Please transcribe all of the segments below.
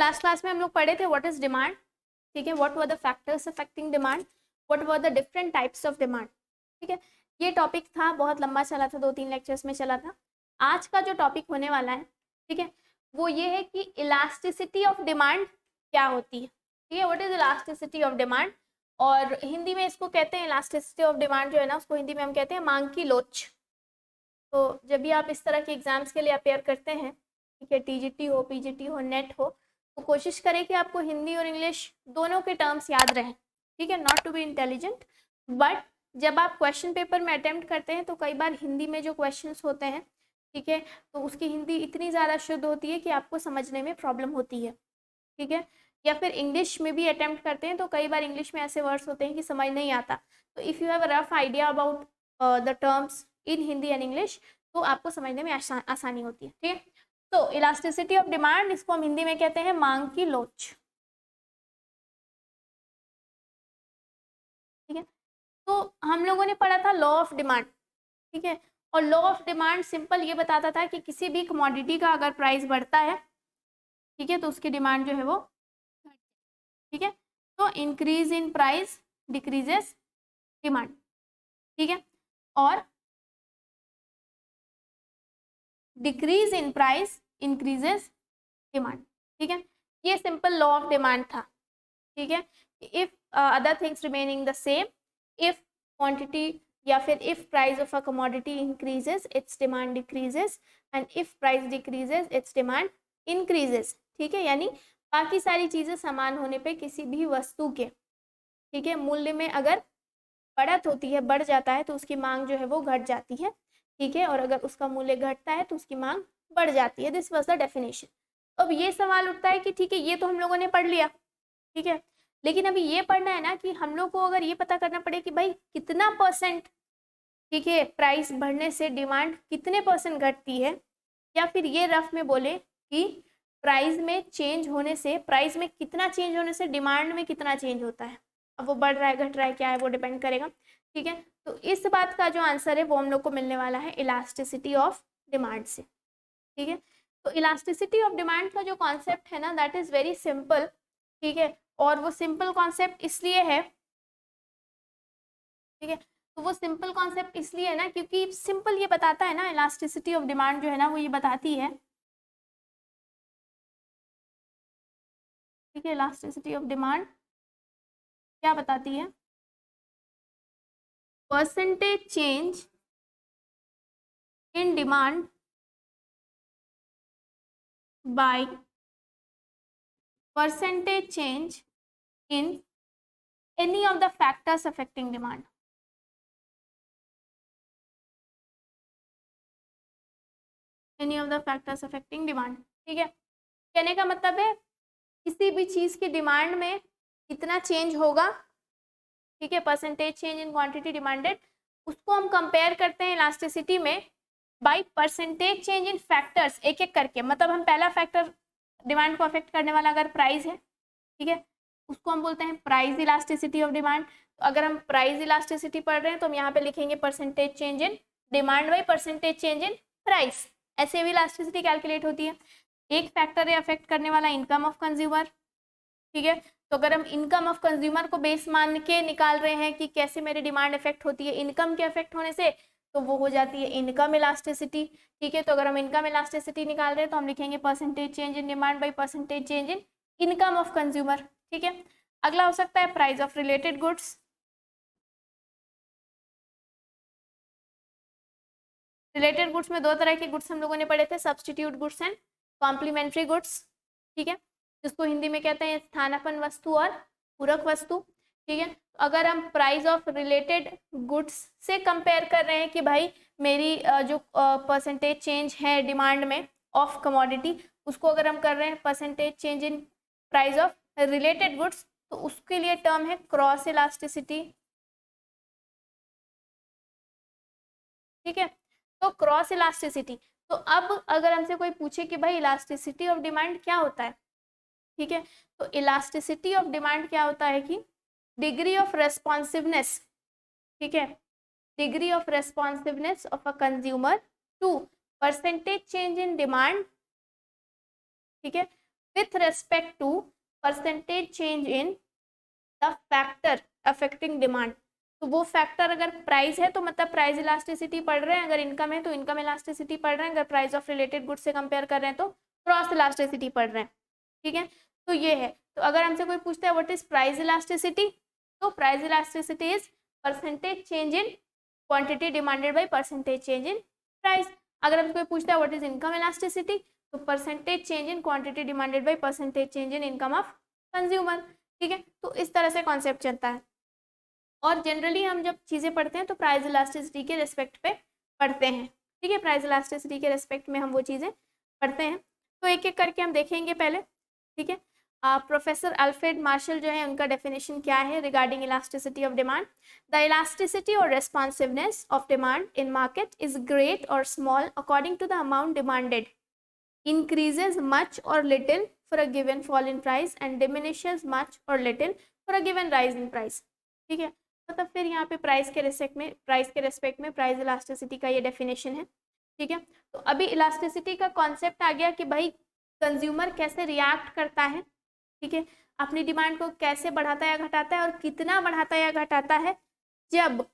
Last class में हम लोग पढ़े थे व्हाट इज डिमांड, ठीक है, what were the factors affecting demand, what were the different types of demand, ठीक है। ये टॉपिक था, बहुत लंबा चला था, 2-3 लेक्चर्स में चला था। आज का जो टॉपिक होने वाला है, ठीक है, वो ये है कि इलास्टिसिटी ऑफ डिमांड क्या होती है, ठीक है, what is elasticity of demand. और हिंदी में इसको कहते हैं, इलास्टिसिटी ऑफ डिमांड जो है ना, उसको हिंदी में हम कहते हैं मांग की लोच। तो जब भी आप इस तरह के एग्जाम्स के लिए अपेयर करते हैं, ठीक है, टीजीटी हो, पीजीटी हो, नेट हो, तो कोशिश करें कि आपको हिंदी और इंग्लिश दोनों के टर्म्स याद रहें, ठीक है, not to be intelligent, but जब आप क्वेश्चन पेपर में अटेम्प्ट करते हैं तो कई बार हिंदी में जो क्वेश्चंस होते हैं, ठीक है, तो उसकी हिंदी इतनी ज़्यादा शुद्ध होती है कि आपको समझने में प्रॉब्लम होती है, ठीक है। या फिर इंग्लिश में भी अटेम्प्ट करते हैं तो कई बार इंग्लिश में ऐसे वर्ड्स होते हैं कि समझ नहीं आता। तो if you have a rough idea about the terms in Hindi and English, तो आपको समझने में आसानी होती है, ठीक है। तो इलास्टिसिटी ऑफ डिमांड, इसको हम हिंदी में कहते हैं मांग की लोच, ठीक है। तो हम लोगों ने पढ़ा था लॉ ऑफ डिमांड, ठीक है, और लॉ ऑफ डिमांड सिंपल ये बताता था कि किसी भी कमोडिटी का अगर प्राइस बढ़ता है, ठीक है, तो उसकी डिमांड जो है वो, ठीक है, तो increase in price decreases demand, ठीक है, और decrease in price increases demand, ठीक है। ये सिंपल लॉ ऑफ डिमांड था, ठीक है। If other things remaining the same, if quantity या फिर if price of a commodity increases it's demand decreases, and if price decreases it's demand increases, ठीक है। यानी बाकी सारी चीज़ें समान होने पे किसी भी वस्तु के, ठीक है, मूल्य में अगर बढ़त होती है, बढ़ जाता है, तो उसकी मांग जो है वो घट जाती है, ठीक है, और अगर उसका मूल्य घटता है तो उसकी मांग बढ़ जाती है। This was the definition. अब ये सवाल उठता है कि ठीक है, ये तो हम लोगों ने पढ़ लिया, ठीक है, लेकिन अभी ये पढ़ना है ना कि हम लोग को अगर ये पता करना पड़े कि भाई कितना परसेंट, ठीक है, प्राइस बढ़ने से डिमांड कितने परसेंट घटती है, या फिर ये रफ में बोले कि प्राइस में चेंज होने से, प्राइस में कितना चेंज होने से डिमांड में कितना चेंज होता है। अब वो बढ़ रहा है, घट रहा है, क्या है, वो डिपेंड करेगा, ठीक है। तो इस बात का जो आंसर है वो हम लोग को मिलने वाला है इलास्टिसिटी ऑफ डिमांड से, ठीक है। तो इलास्टिसिटी ऑफ डिमांड का जो कॉन्सेप्ट है ना, दैट इज वेरी सिंपल, ठीक है, और वो सिंपल कॉन्सेप्ट इसलिए है, ठीक है, तो वो सिंपल कॉन्सेप्ट इसलिए है ना क्योंकि सिंपल ये बताता है ना, इलास्टिसिटी ऑफ डिमांड जो है ना वो ये बताती है, ठीक है, इलास्टिसिटी ऑफ डिमांड क्या बताती है, percentage change in demand by percentage change in any of the factors affecting demand, any of the factors affecting demand, ठीक है। कहने का मतलब है किसी भी चीज की डिमांड में कितना चेंज होगा, ठीक है, percentage change in quantity demanded, उसको हम कंपेयर करते हैं इलास्टिसिटी में by percentage change in factors, एक एक करके। मतलब हम पहला फैक्टर डिमांड को अफेक्ट करने वाला अगर प्राइस है, ठीक है, उसको हम बोलते हैं प्राइस इलास्टिसिटी ऑफ डिमांड। तो अगर हम प्राइस इलास्टिसिटी पढ़ रहे हैं तो हम यहाँ पे लिखेंगे percentage change in demand by percentage change in price. ऐसे भी इलास्टिसिटी कैलकुलेट होती है। एक फैक्टर है अफेक्ट करने वाला इनकम ऑफ कंज्यूमर, ठीक है, तो अगर हम इनकम ऑफ कंज्यूमर को बेस मान के निकाल रहे हैं कि कैसे मेरी डिमांड इफेक्ट होती है इनकम के इफेक्ट होने से, तो वो हो जाती है इनकम इलास्टिसिटी, ठीक है। तो अगर हम इनकम इलास्टिसिटी निकाल रहे हैं तो हम लिखेंगे percentage change in demand by percentage change in income of consumer, ठीक है। अगला हो सकता है price of related goods. Related goods में दो तरह के गुड्स हम लोगों ने पढ़े थे, substitute goods and complementary goods, ठीक है, जिसको हिंदी में कहते हैं स्थानापन्न वस्तु और पूरक वस्तु, ठीक है। अगर हम प्राइस ऑफ रिलेटेड गुड्स से कंपेयर कर रहे हैं कि भाई मेरी जो परसेंटेज चेंज है डिमांड में ऑफ कमोडिटी, उसको अगर हम कर रहे हैं percentage change in price of related goods, तो उसके लिए टर्म है क्रॉस इलास्टिसिटी, ठीक है। तो क्रॉस इलास्टिसिटी, तो अब अगर हमसे कोई पूछे कि भाई इलास्टिसिटी ऑफ डिमांड क्या होता है, ठीक है, तो इलास्टिसिटी ऑफ डिमांड क्या होता है कि डिग्री ऑफ रेस्पॉन्सिवनेस, ठीक है, degree of responsiveness of a consumer to percentage change in demand, ठीक है, with respect to percentage change in the factor affecting demand। तो वो फैक्टर अगर प्राइस है तो मतलब प्राइस इलास्टिसिटी पढ़ रहे हैं, अगर इनकम है तो इनकम इलास्टिसिटी पढ़ रहे हैं, अगर प्राइस ऑफ रिलेटेड गुड्स से कंपेयर कर रहे हैं तो क्रॉस इलास्टिसिटी पढ़ रहे हैं। ठीक है, तो ये है। तो अगर हमसे कोई पूछता है व्हाट इज प्राइस इलास्टिसिटी, तो price elasticity is percentage change in quantity demanded by percentage change in price. अगर हमसे कोई पूछता है व्हाट इज इनकम इलास्टिसिटी, तो percentage change in quantity demanded by percentage change in income of consumer. ठीक है, तो इस तरह से कॉन्सेप्ट चलता है। और जनरली हम जब चीज़ें पढ़ते हैं तो प्राइस इलास्टिसिटी के रिस्पेक्ट पे पढ़ते हैं। ठीक है, प्राइस इलास्टिसिटी के रिस्पेक्ट में हम वो चीज़ें पढ़ते हैं। तो एक एक करके हम देखेंगे पहले। ठीक है, प्रोफेसर अल्फ्रेड मार्शल जो है उनका डेफिनेशन क्या है regarding elasticity of demand. The elasticity और responsiveness of demand in market is great और small according to the amount demanded, increases much or little for a given fall in price and diminishes much or little for a given rise in price। ठीक है, मतलब फिर यहाँ पे price के respect में price elasticity का ये डेफिनेशन है। ठीक है, तो अभी इलास्टिसिटी का कॉन्सेप्ट आ गया कि भाई कंज्यूमर कैसे रिएक्ट करता है, ठीक है, अपनी डिमांड को कैसे बढ़ाता है या घटाता है और कितना बढ़ाता है या घटाता है जब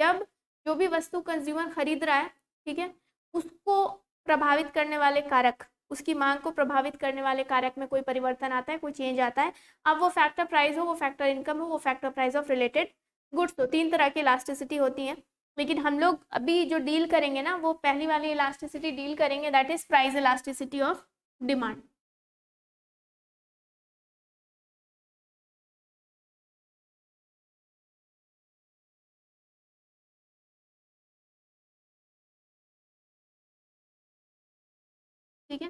जब जो भी वस्तु कंज्यूमर खरीद रहा है, ठीक है, उसको प्रभावित करने वाले कारक, उसकी मांग को प्रभावित करने वाले कारक में कोई परिवर्तन आता है, कोई चेंज आता है। अब वो फैक्टर प्राइस हो, वो फैक्टर इनकम हो, वो factor price of related goods. तो तीन तरह की इलास्टिसिटी होती है, लेकिन हम लोग अभी जो डील करेंगे ना वो पहली वाली इलास्टिसिटी डील करेंगे, that is price elasticity of demand. ठीक है,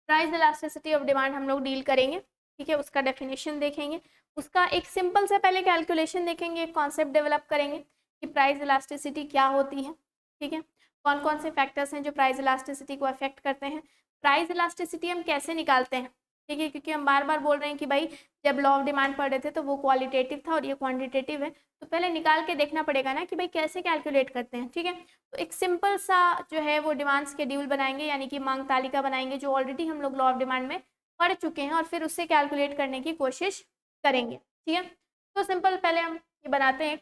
प्राइस इलास्टिसिटी ऑफ डिमांड हम लोग डील करेंगे। ठीक है, उसका डेफिनेशन देखेंगे, उसका एक सिंपल सा पहले कैलकुलेशन देखेंगे, एक कॉन्सेप्ट डेवलप करेंगे कि प्राइस इलास्टिसिटी क्या होती है। ठीक है, कौन कौन से फैक्टर्स हैं जो प्राइस इलास्टिसिटी को अफेक्ट करते हैं, प्राइस इलास्टिसिटी हम कैसे निकालते हैं। ठीक है, क्योंकि हम बार बार बोल रहे हैं कि भाई जब लॉ ऑफ डिमांड पढ़ रहे थे तो वो क्वालिटेटिव था और ये क्वांटिटेटिव है, तो पहले निकाल के देखना पड़ेगा ना कि भाई कैसे कैलकुलेट करते हैं। ठीक है, तो एक सिंपल सा जो है वो डिमांड शेड्यूल बनाएंगे, यानी कि मांग तालिका बनाएंगे, जो ऑलरेडी हम लोग लॉ ऑफ डिमांड में पढ़ चुके हैं, और फिर उससे कैलकुलेट करने की कोशिश करेंगे। ठीक है, तो सिंपल पहले हम ये बनाते हैं।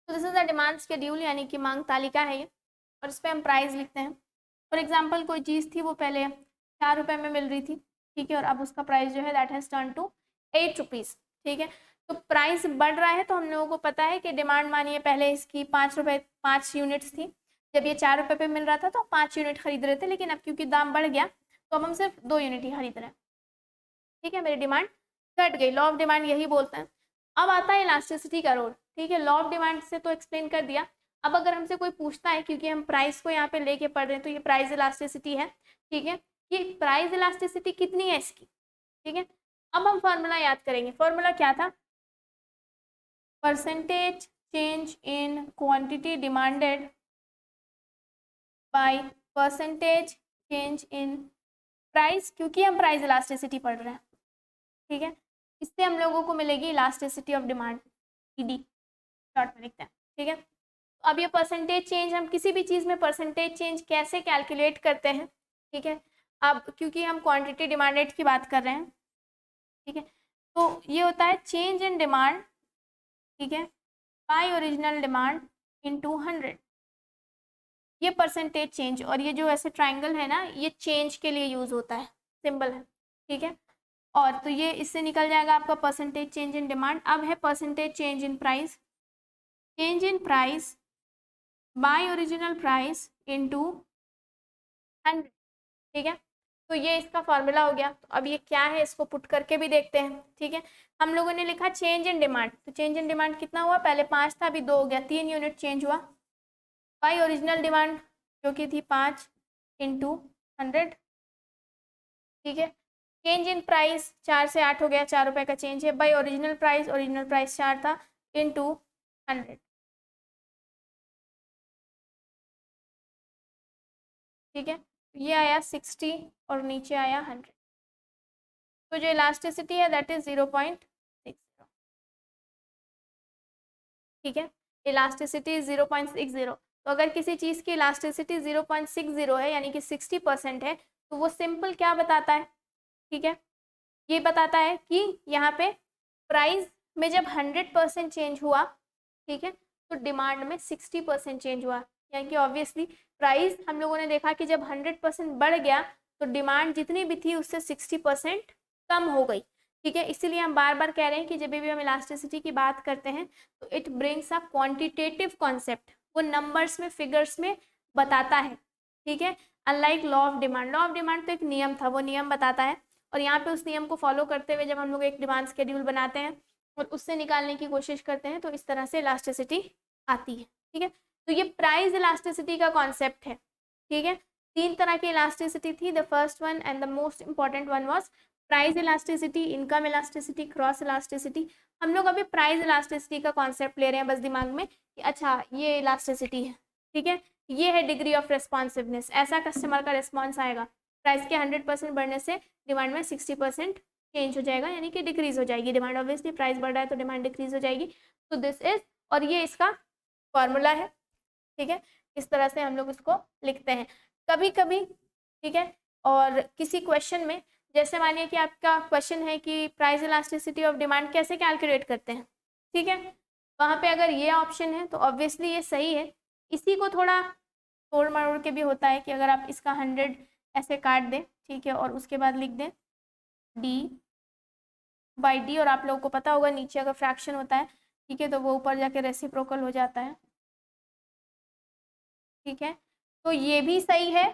तो this is the demand schedule, यानी कि मांग तालिका है ये, और इस पर हम प्राइस लिखते हैं। फॉर एग्जाम्पल कोई चीज़ थी वो पहले 4 रुपये में मिल रही थी, ठीक है, और अब उसका प्राइस जो है that has turn to 8 rupees. ठीक है, तो प्राइस बढ़ रहा है, तो हम लोगों को पता है कि डिमांड मानिए पहले इसकी 5 रुपये 5 यूनिट्स थी, जब ये 4 रुपये पे मिल रहा था तो 5 यूनिट खरीद रहे थे, लेकिन अब क्योंकि दाम बढ़ गया तो अब हम सिर्फ 2 यूनिट ही खरीद रहे हैं। ठीक है, मेरी डिमांड घट गई, लॉ ऑफ डिमांड यही बोलते हैं। अब आता है इलास्टिसिटी का रोल। ठीक है, लॉ ऑफ डिमांड से तो एक्सप्लेन कर दिया। अब अगर हमसे कोई पूछता है, क्योंकि हम प्राइस को यहाँ पे लेके पढ़ रहे हैं, तो ये प्राइस इलास्टिसिटी है। ठीक है, ये प्राइस इलास्टिसिटी कितनी है इसकी। ठीक है, अब हम फॉर्मूला याद करेंगे। फॉर्मूला क्या था, percentage change in quantity demanded by percentage change in price, क्योंकि हम प्राइस इलास्टिसिटी पढ़ रहे हैं। ठीक है, इससे हम लोगों को मिलेगी elasticity of demand, ED short में लिखते हैं। ठीक है, अब ये परसेंटेज चेंज, हम किसी भी चीज़ में परसेंटेज चेंज कैसे कैलकुलेट करते हैं। ठीक है, अब क्योंकि हम क्वांटिटी डिमांडेड की बात कर रहे हैं, ठीक है, तो ये होता है चेंज इन डिमांड, ठीक है, बाय ओरिजिनल डिमांड इनटू 100। ये परसेंटेज चेंज, और ये जो ऐसे ट्राइंगल है ना, ये चेंज के लिए यूज होता है, सिंबल है। ठीक है, और तो ये इससे निकल जाएगा आपका परसेंटेज चेंज इन डिमांड। अब है percentage change in price, change in price by original price into 100। ठीक है, तो ये इसका फॉर्मूला हो गया। तो अब ये क्या है, इसको पुट करके भी देखते हैं। ठीक है, हम लोगों ने लिखा चेंज इन डिमांड, तो चेंज इन डिमांड कितना हुआ, पहले 5 था अभी 2 हो गया, 3 यूनिट चेंज हुआ। बाई ओरिजिनल डिमांड जो कि थी 5 इंटू 100। ठीक है, चेंज इन प्राइस 4 से 8 हो गया, 4 रुपये का चेंज है। बाई ओरिजिनल प्राइस 4 था इंटू 100। ठीक है, ये आया 60 और नीचे आया 100। तो जो इलास्टिसिटी है दैट इज 0.60, ठीक है, इलास्टिसिटी 0.60। तो अगर किसी चीज़ की इलास्टिसिटी 0.60 है यानी कि 60% है, तो वो सिंपल क्या बताता है, ठीक है, ये बताता है कि यहाँ पे प्राइस में जब 100% चेंज हुआ, ठीक है, तो डिमांड में 60% चेंज हुआ, यानी कि ऑब्वियसली प्राइस हम लोगों ने देखा कि जब 100% बढ़ गया तो डिमांड जितनी भी थी उससे 60% कम हो गई, ठीक है। इसीलिए हम बार बार कह रहे हैं कि जब भी हम इलास्टिसिटी की बात करते हैं तो it brings a quantitative concept, वो नंबर्स में फिगर्स में बताता है, ठीक है। Unlike law of demand, law of demand तो एक नियम था, वो नियम बताता है, और यहाँ पे उस नियम को फॉलो करते हुए जब हम लोग एक डिमांड शेड्यूल बनाते हैं और उससे निकालने की कोशिश करते हैं तो इस तरह से इलास्टिसिटी आती है, ठीक है। तो ये प्राइस इलास्टिसिटी का कॉन्सेप्ट है, ठीक है। 3 तरह की इलास्टिसिटी थी, the first one and the most important one was price elasticity, income elasticity, cross elasticity. हम लोग अभी प्राइस इलास्टिसिटी का कॉन्सेप्ट ले रहे हैं बस दिमाग में कि अच्छा ये इलास्टिसिटी है, ठीक है, ये है डिग्री ऑफ रेस्पॉन्सिवनेस, ऐसा कस्टमर का रिस्पॉन्स आएगा, प्राइस के 100% बढ़ने से डिमांड में 60% चेंज हो जाएगा, यानी कि डिक्रीज हो जाएगी डिमांड, ऑब्वियसली प्राइस बढ़ रहा है तो डिमांड डिक्रीज हो जाएगी। तो दिस इज, और ये इसका फॉर्मूला है, ठीक है, इस तरह से हम लोग इसको लिखते हैं कभी कभी, ठीक है। और किसी क्वेश्चन में जैसे मानिए कि आपका क्वेश्चन है कि प्राइस इलास्टिसिटी ऑफ डिमांड कैसे कैलकुलेट करते हैं, ठीक है, वहाँ पे अगर ये ऑप्शन है तो ऑब्वियसली ये सही है। इसी को थोड़ा तोड़ मरोड़ के भी होता है कि अगर आप इसका 100 ऐसे काट दें, ठीक है, और उसके बाद लिख दें d/d, और आप लोगों को पता होगा नीचे अगर फ्रैक्शन होता है, ठीक है, तो वो ऊपर जाके रेसिप्रोकल हो जाता है, ठीक है। तो ये भी सही है,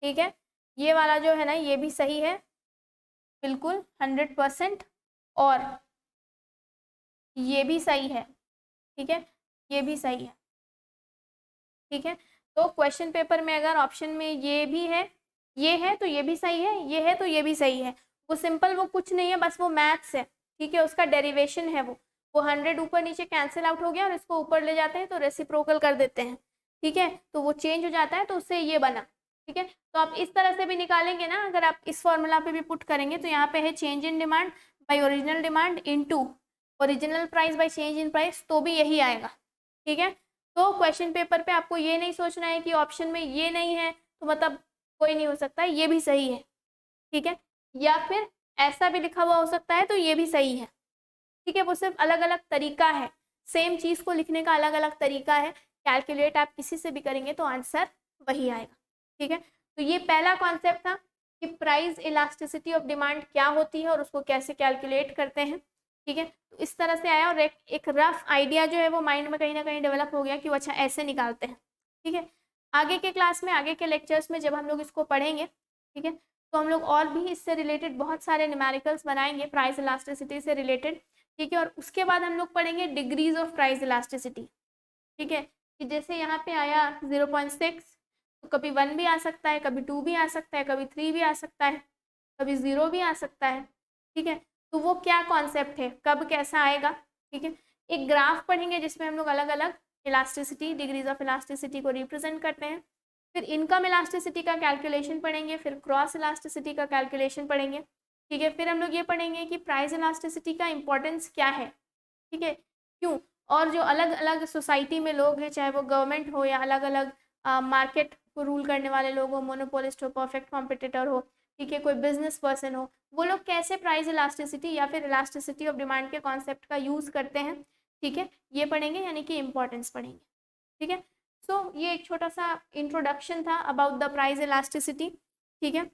ठीक है, ये वाला जो है ना ये भी सही है बिल्कुल 100%, और ये भी सही है, ठीक है, ये भी सही है, ठीक है। तो क्वेश्चन पेपर में अगर ऑप्शन में ये भी है, ये है तो ये भी सही है, ये है तो ये भी सही है, वो सिंपल, वो कुछ नहीं है, बस वो मैथ्स है, ठीक है, उसका डेरिवेशन है, वो 100 ऊपर नीचे कैंसिल आउट हो गया और इसको ऊपर ले जाते हैं तो रेसिप्रोकल कर देते हैं, ठीक है, तो वो चेंज हो जाता है तो उससे ये बना, ठीक है। तो आप इस तरह से भी निकालेंगे ना, अगर आप इस फॉर्मूला पे भी पुट करेंगे तो यहाँ पे है change in demand by original demand into original price by change in price, तो भी यही आएगा, ठीक है। तो क्वेश्चन पेपर पे आपको ये नहीं सोचना है कि ऑप्शन में ये नहीं है तो मतलब कोई नहीं हो सकता है, ये भी सही है, ठीक है, या फिर ऐसा भी लिखा हुआ हो सकता है तो ये भी सही है, ठीक है, वो सिर्फ अलग अलग तरीका है, सेम चीज़ को लिखने का अलग अलग तरीका है, कैलकुलेट आप किसी से भी करेंगे तो आंसर वही आएगा, ठीक है। तो ये पहला कॉन्सेप्ट था कि प्राइस इलास्टिसिटी ऑफ डिमांड क्या होती है और उसको कैसे कैलकुलेट करते हैं, ठीक है। तो इस तरह से आया और एक रफ आइडिया जो है वो माइंड में कहीं ना कहीं डेवलप हो गया कि वो अच्छा ऐसे निकालते हैं, ठीक है। आगे के क्लास में, आगे के लेक्चर्स में जब हम लोग इसको पढ़ेंगे, ठीक है, तो हम लोग और भी इससे रिलेटेड बहुत सारे न्यूमेरिकल्स बनाएंगे प्राइस इलास्टिसिटी से रिलेटेड, ठीक है। और उसके बाद हम लोग पढ़ेंगे डिग्रीज ऑफ प्राइस इलास्टिसिटी, ठीक है, कि जैसे यहाँ पे आया 0.6, तो कभी 1 भी आ सकता है, कभी 2 भी आ सकता है, कभी 3 भी आ सकता है, कभी 0 भी आ सकता है, ठीक है। तो वो क्या कॉन्सेप्ट है, कब कैसा आएगा, ठीक है। एक ग्राफ पढ़ेंगे जिसमें हम लोग अलग अलग इलास्टिसिटी, डिग्रीज ऑफ इलास्टिसिटी को रिप्रेजेंट करते हैं, फिर इनकम इलास्टिसिटी का कैलकुलेशन पढ़ेंगे, फिर क्रॉस इलास्टिसिटी का कैलकुलेशन पढ़ेंगे, ठीक है। फिर हम लोग ये पढ़ेंगे कि प्राइस इलास्टिसिटी का इंपॉर्टेंस क्या है, ठीक है, क्यों, और जो अलग अलग सोसाइटी में लोग हैं, चाहे वो गवर्नमेंट हो या अलग अलग मार्केट को रूल करने वाले लोग हो, मोनोपोलिस्ट हो, परफेक्ट कॉम्पिटिटर हो, ठीक है, कोई बिजनेस पर्सन हो, वो लोग कैसे प्राइस इलास्टिसिटी या फिर इलास्टिसिटी ऑफ डिमांड के कॉन्सेप्ट का यूज़ करते हैं, ठीक है, ये पढ़ेंगे, यानी कि इम्पोर्टेंस पढ़ेंगे, ठीक है। सो ये एक छोटा सा इंट्रोडक्शन था अबाउट द प्राइस इलास्टिसिटी, ठीक है,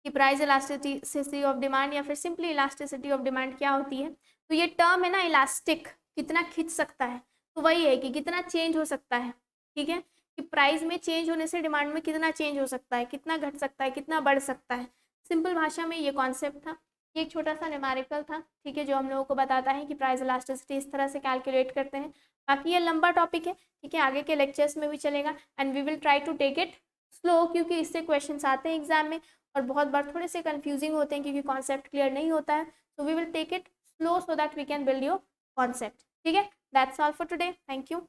कि प्राइस इलास्टिसिटी ऑफ डिमांड या फिर सिंपली इलास्टिसिटी ऑफ डिमांड क्या होती है। तो ये टर्म है ना इलास्टिक, कितना खिंच सकता है, तो वही है कि कितना चेंज हो सकता है, ठीक है, कि प्राइस में चेंज होने से डिमांड में कितना चेंज हो सकता है, कितना घट सकता है, कितना बढ़ सकता है, सिंपल भाषा में ये कॉन्सेप्ट था। ये एक छोटा सा न्यूमेरिकल था, ठीक है, जो हम लोगों को बताता है कि प्राइस इलास्टिसिटी इस तरह से कैलकुलेट करते हैं। बाकी ये लंबा टॉपिक है, ठीक है, आगे के लेक्चर्स में भी चलेगा and we will try to take it slow, क्योंकि इससे क्वेश्चन आते हैं एग्जाम में और बहुत बार थोड़े से कंफ्यूजिंग होते हैं क्योंकि कॉन्सेप्ट क्लियर नहीं होता है। So we will take it slow so that we can build your concept, ठीक है। That's all for today, thank you.